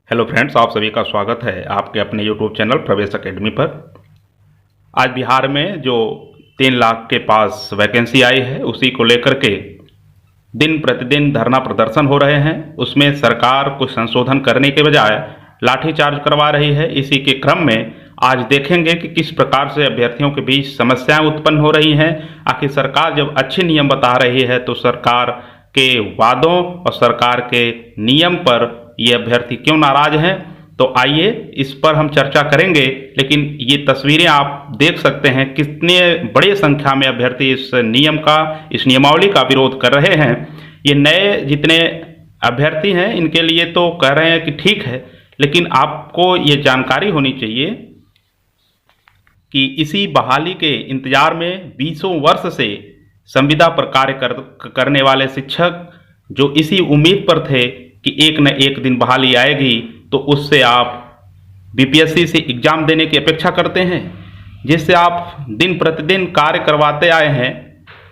Hello friends, आप सभी का स्वागत है आपके अपने यूट्यूब चैनल प्रवेश एकेडमी पर। आज बिहार में जो 3 लाख के पास वैकेंसी आई है उसी को लेकर के दिन प्रतिदिन धरना प्रदर्शन हो रहे हैं। उसमें सरकार कुछ संशोधन करने के बजाय लाठीचार्ज करवा रही है। इसी के क्रम में आज देखेंगे कि किस प्रकार से अभ्यर्थियों के बीच समस्याएं उत्पन्न हो रही हैं। आखिर सरकार जब अच्छे नियम बता रही है तो सरकार के वादों और सरकार के नियम पर ये अभ्यर्थी क्यों नाराज हैं, तो आइए इस पर हम चर्चा करेंगे। लेकिन ये तस्वीरें आप देख सकते हैं कितने बड़ी संख्या में अभ्यर्थी इस नियमावली का विरोध कर रहे हैं। ये नए जितने अभ्यर्थी हैं इनके लिए तो कह रहे हैं कि ठीक है, लेकिन आपको ये जानकारी होनी चाहिए कि इसी बहाली के इंतजार में 20 वर्ष से संविदा पर कार्य करने वाले शिक्षक जो इसी उम्मीद पर थे कि एक न एक दिन बहाली आएगी तो उससे आप बीपीएससी से एग्ज़ाम देने की अपेक्षा करते हैं, जिससे आप दिन प्रतिदिन कार्य करवाते आए हैं,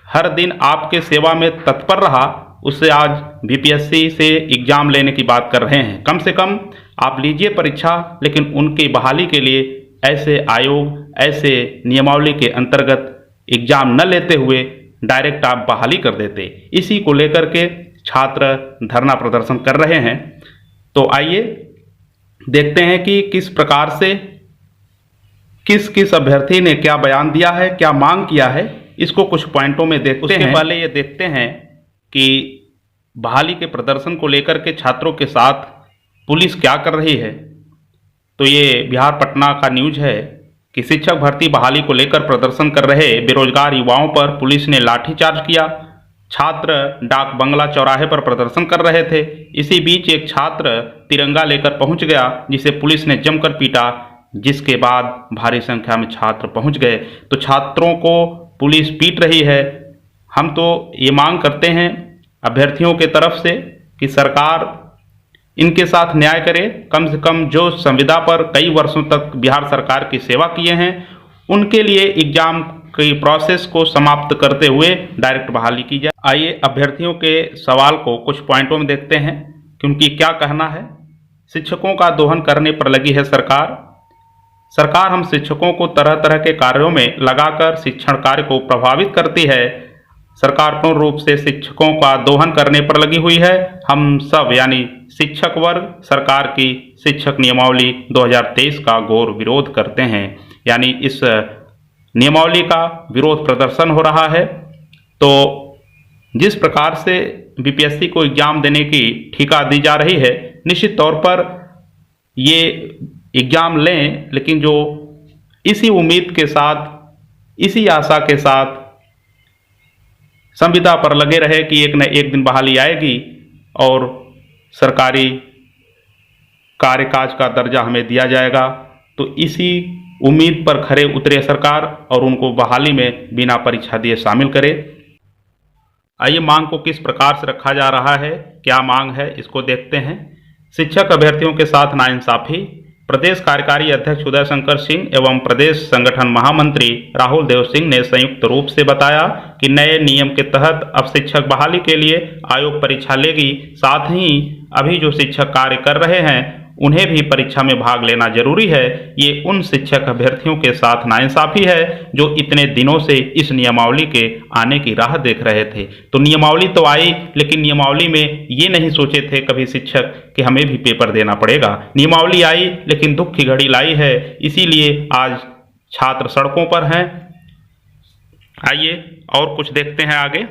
हर दिन आपके सेवा में तत्पर रहा, उससे आज बीपीएससी से एग्ज़ाम लेने की बात कर रहे हैं। कम से कम आप लीजिए परीक्षा, लेकिन उनकी बहाली के लिए ऐसे आयोग, ऐसे नियमावली के अंतर्गत एग्ज़ाम न लेते हुए डायरेक्ट आप बहाली कर देते। इसी को लेकर के छात्र धरना प्रदर्शन कर रहे हैं। तो आइए देखते हैं कि किस प्रकार से किस किस अभ्यर्थी ने क्या बयान दिया है, क्या मांग किया है, इसको कुछ पॉइंटों में देखते हैं। उसके पहले ये देखते हैं कि बहाली के प्रदर्शन को लेकर के छात्रों के साथ पुलिस क्या कर रही है। तो ये बिहार पटना का न्यूज है कि शिक्षक भर्ती बहाली को लेकर प्रदर्शन कर रहे बेरोजगार युवाओं पर पुलिस ने लाठीचार्ज किया। छात्र डाक बंगला चौराहे पर प्रदर्शन कर रहे थे। इसी बीच एक छात्र तिरंगा लेकर पहुंच गया, जिसे पुलिस ने जमकर पीटा, जिसके बाद भारी संख्या में छात्र पहुंच गए। तो छात्रों को पुलिस पीट रही है। हम तो ये मांग करते हैं अभ्यर्थियों के तरफ से कि सरकार इनके साथ न्याय करे। कम से कम जो संविदा पर कई वर्षों तक बिहार सरकार की सेवा किए हैं उनके लिए एग्जाम की प्रोसेस को समाप्त करते हुए डायरेक्ट बहाली की जाए। आइए अभ्यर्थियों के सवाल को कुछ पॉइंटों में देखते हैं कि उनकी क्या कहना है। शिक्षकों का दोहन करने पर लगी है सरकार हम शिक्षकों को तरह तरह के कार्यों में लगाकर शिक्षण कार्य को प्रभावित करती है। सरकार पूर्ण रूप से शिक्षकों का दोहन करने पर लगी हुई है। हम सब यानी शिक्षक वर्ग सरकार की शिक्षक नियमावली 2023 का घोर विरोध करते हैं। यानी इस नियमावली का विरोध प्रदर्शन हो रहा है। तो जिस प्रकार से बीपीएससी को एग्जाम देने की ठेका दी जा रही है, निश्चित तौर पर ये एग्जाम लें, लेकिन जो इसी उम्मीद के साथ, इसी आशा के साथ संविदा पर लगे रहे कि एक न एक दिन बहाली आएगी और सरकारी कार्यकाज का दर्जा हमें दिया जाएगा, तो इसी उम्मीद पर खरे उतरे सरकार और उनको बहाली में बिना परीक्षा दिए शामिल करे। आइए मांग को किस प्रकार से रखा जा रहा है, क्या मांग है, इसको देखते हैं। शिक्षक अभ्यर्थियों के साथ नाइंसाफी। प्रदेश कार्यकारी अध्यक्ष उदय शंकर सिंह एवं प्रदेश संगठन महामंत्री राहुल देव सिंह ने संयुक्त रूप से बताया कि नए नियम के तहत अब शिक्षक बहाली के लिए आयोग परीक्षा लेगी। साथ ही अभी जो शिक्षक कार्य कर रहे हैं उन्हें भी परीक्षा में भाग लेना जरूरी है। ये उन शिक्षक अभ्यर्थियों के साथ नाइंसाफी है जो इतने दिनों से इस नियमावली के आने की राह देख रहे थे। तो नियमावली तो आई, लेकिन नियमावली में ये नहीं सोचे थे कभी शिक्षक कि हमें भी पेपर देना पड़ेगा। नियमावली आई लेकिन दुख की घड़ी लाई है, इसीलिए आज छात्र सड़कों पर हैं। आइए और कुछ देखते हैं आगे।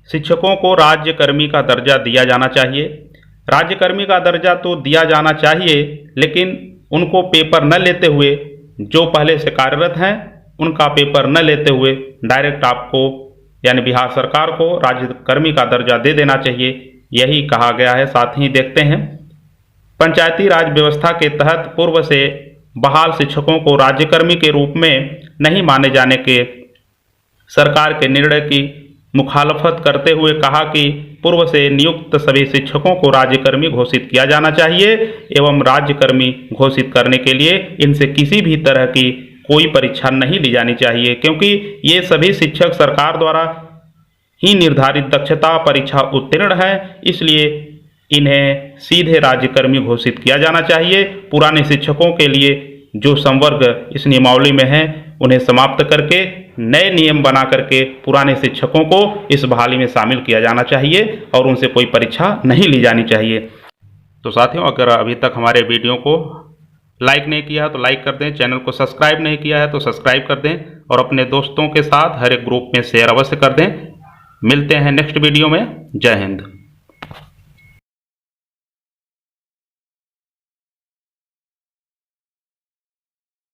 शिक्षकों को राज्यकर्मी का दर्जा दिया जाना चाहिए। राज्यकर्मी का दर्जा तो दिया जाना चाहिए, लेकिन उनको पेपर न लेते हुए, जो पहले से कार्यरत हैं उनका पेपर न लेते हुए डायरेक्ट आपको यानी बिहार सरकार को राज्यकर्मी का दर्जा दे देना चाहिए, यही कहा गया है। साथ ही देखते हैं पंचायती राज व्यवस्था के तहत पूर्व से बहाल शिक्षकों को राज्यकर्मी के रूप में नहीं माने जाने के सरकार के निर्णय की मुखालफत करते हुए कहा कि पूर्व से नियुक्त सभी शिक्षकों को राज्यकर्मी घोषित किया जाना चाहिए एवं राज्यकर्मी घोषित करने के लिए इनसे किसी भी तरह की कोई परीक्षा नहीं ली जानी चाहिए, क्योंकि ये सभी शिक्षक सरकार द्वारा ही निर्धारित दक्षता परीक्षा उत्तीर्ण है। इसलिए इन्हें सीधे राज्यकर्मी घोषित किया जाना चाहिए। पुराने शिक्षकों के लिए जो संवर्ग इस नियमावली में है उन्हें समाप्त करके नए नियम बना करके पुराने शिक्षकों को इस बहाली में शामिल किया जाना चाहिए और उनसे कोई परीक्षा नहीं ली जानी चाहिए। तो साथियों, अगर अभी तक हमारे वीडियो को लाइक नहीं किया है तो लाइक कर दें, चैनल को सब्सक्राइब नहीं किया है तो सब्सक्राइब कर दें और अपने दोस्तों के साथ हर एक ग्रुप में शेयर अवश्य कर दें। मिलते हैं नेक्स्ट वीडियो में। जय हिंद।